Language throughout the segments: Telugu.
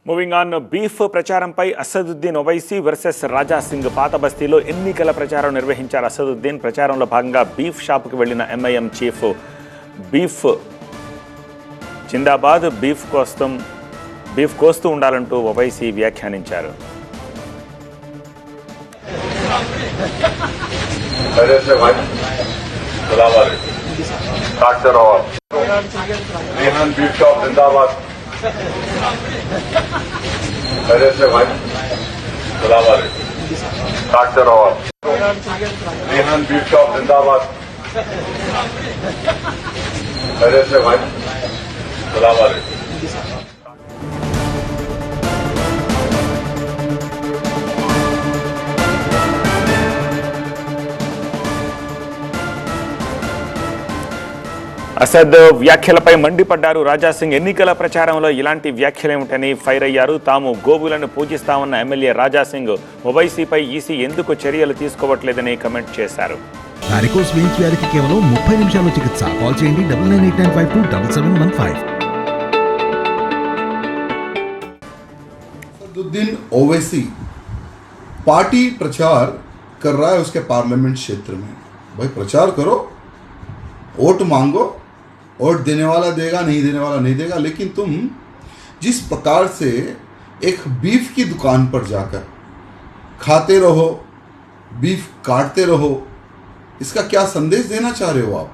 మూవింగ్ ఆన్, బీఫ్ ప్రచారంపై అసదుద్దీన్ ఓవైసీ వర్సెస్ రాజా సింగ్. పాత బస్తీలో ఎన్నికల ప్రచారం నిర్వహించారు అసదుద్దీన్. ప్రచారంలో భాగంగా బీఫ్ షాప్కి వెళ్లిన ఎంఐఎం చీఫ్ బీఫ్ జిందాబాద్, బీఫ్ కోస్తూ ఉండాలంటూ ఓవైసీ వ్యాఖ్యానించారు. पहले से भाई सलाम डॉक्टर और रेहान बीफ शॉप जिंदाबाद. पहले से भाई सलाम అసద్ వ్యాఖ్యలపై మండిపడ్డారు రాజా సింగ్. ఎన్నికల ప్రచారంలో ఇలాంటి వ్యాఖ్యలేమిటని ఫైర్ అయ్యారు. తాము గోవులను పూజిస్తామన్న ఎమ్మెల్యే రాజా సింగ్ ఓవైసీపై ఈసీ ఎందుకు చర్యలు తీసుకోవట్లేదని కమెంట్ చేశారు. వారికోస్ వెయిన్స్ వ్యాధికి కేవలం 30 నిమిషాల్లో చికిత్స. కాల్ చేయండి 9989527715. असदुद्दीन ओवैसी पार्टी प्रचार कर रहा है उसके पार्लियामेंट क्षेत्र में. भाई प्रचार करो, वोट मांगो, वोट देने वाला देगा, नहीं देने वाला नहीं देगा. लेकिन तुम जिस प्रकार से एक बीफ की दुकान पर जाकर खाते रहो, बीफ काटते रहो, इसका क्या संदेश देना चाह रहे हो आप?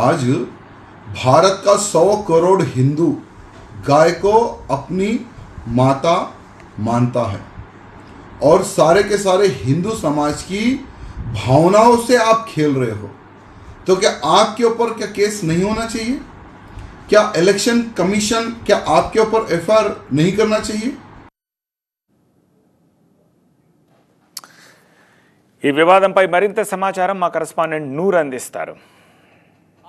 आज भारत का 100 करोड़ हिंदू गाय को अपनी माता मानता है और सारे के सारे हिंदू समाज की भावनाओं से आप खेल रहे हो. तो क्या आपके ऊपर क्या केस नहीं होना चाहिए? क्या इलेक्शन कमीशन क्या आपके ऊपर एफआईआर नहीं करना चाहिए? ఈ వివాదంపై మరింత సమాచారం మా కరెస్పాండెంట్ నూర్ అందిస్తారు.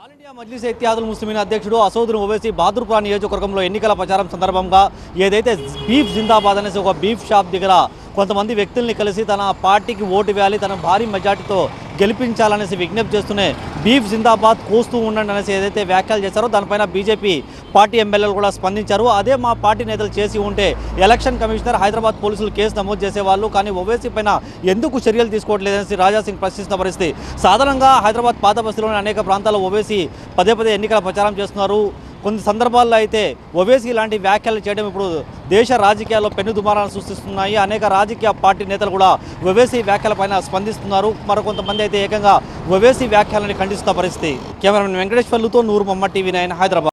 ఆల్ ఇండియా మజ్లిస్ ఇత్తిహాదుల్ ముస్లిమీన్ అధ్యక్షుడు అసదుద్దీన్ ఓవైసీ బహదూర్పురా నియోజకవర్గంలో ఎన్నికల ప్రచారం సందర్భంగా ఏదైతే బీఫ్ జిందాబాద్ అనేసి ఒక బీఫ్ షాప్ దగ్గర కొంతమంది వ్యక్తుల్ని కలిసి తన పార్టీకి ఓటు వేయాలి, తన భారీ మెజార్టీతో గెలిపించాలనేసి విజ్ఞప్తి చేస్తూనే బీఫ్ జిందాబాద్ కోస్తూ ఉండండి అనేసి ఏదైతే వ్యాఖ్యలు చేశారో దానిపైన బీజేపీ పార్టీ ఎమ్మెల్యేలు కూడా స్పందించారు. అదే మా పార్టీ నేతలు చేసి ఉంటే ఎలక్షన్ కమిషనర్, హైదరాబాద్ పోలీసులు కేసు నమోదు చేసేవాళ్ళు, కానీ ఓవైసీ పైన ఎందుకు చర్యలు తీసుకోవట్లేదనేసి రాజా సింగ్ ప్రశ్నిస్తున్న పరిస్థితి. సాధారణంగా హైదరాబాద్ పాత బస్తీలోని అనేక ప్రాంతాల్లో ఓవైసీ పదే ఎన్నికల ప్రచారం చేస్తున్నారు. కొన్ని సందర్భాల్లో అయితే ఓవైసీ లాంటి వ్యాఖ్యలు చేయడం ఇప్పుడు దేశ రాజకీయాల్లో పెను దుమారాన్ని సృష్టిస్తున్నాయి. అనేక రాజకీయ పార్టీ నేతలు కూడా ఓవైసీ వ్యాఖ్యలపైన స్పందిస్తున్నారు. మరికొంతమంది అయితే ఏకంగా ఓవైసీ వ్యాఖ్యలని ఖండిస్తున్న పరిస్థితి. కెమెరామెన్ వెంకటేశ్వర్లతో నూరు మొహమ్మద్, TV9 హైదరాబాద్.